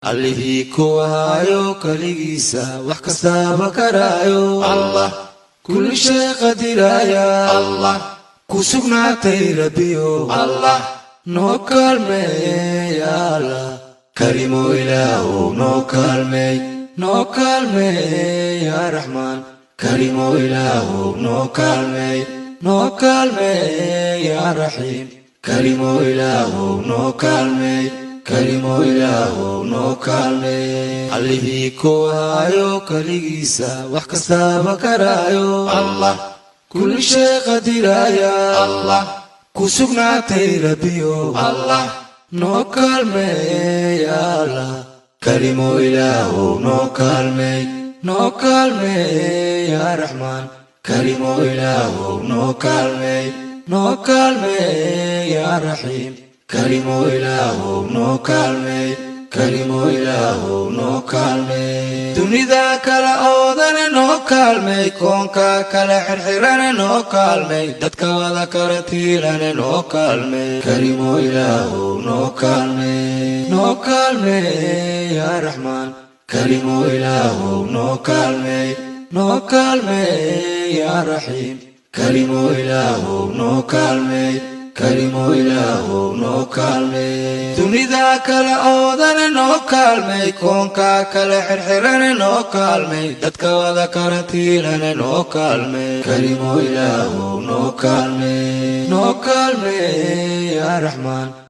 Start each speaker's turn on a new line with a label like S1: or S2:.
S1: allihii ku hayo kaligiisa wax kastaba karaayo allah kulli shay qadiraya allah ku sugnaatay rabbiyo allah noo kaalmeey ya allah karimo ilaahu noo kaalmeey ya raxmaan karimo ilaahu noo kaalmeey ya raxiim karimo ilaahu noo kaalmeey karimo ilaahu noo kaalmeey allihii ku hayo kaligiisa wax kastaba karaayo allah kulli shay qadiraya allah ku sugnaatay rabbiyo allah noo kaalmeey ya allah karimo ilaahu noo kaalmeey ya raxmaan karimo ilaahu noo kaalmeey ya raxiim karimo ilaahu noo kaalmeey dunida kala oodane noo kaalmeey koonka kala xirxirane noo kaalmeey dadka wada kala tiirane noo kaalmeey karimo ilaahu noo kaalmeey ya raxmaan karimo ilaahu noo kaalmeey ya raxiim karimo ilaahu noo kaalmeey dunida kala oodane noo kaalmeey koonka kala xirxirane noo kaalmeey dadka wada kala tiirane noo kaalmeey karimo ilaahu noo kaalmeey ya raxmaan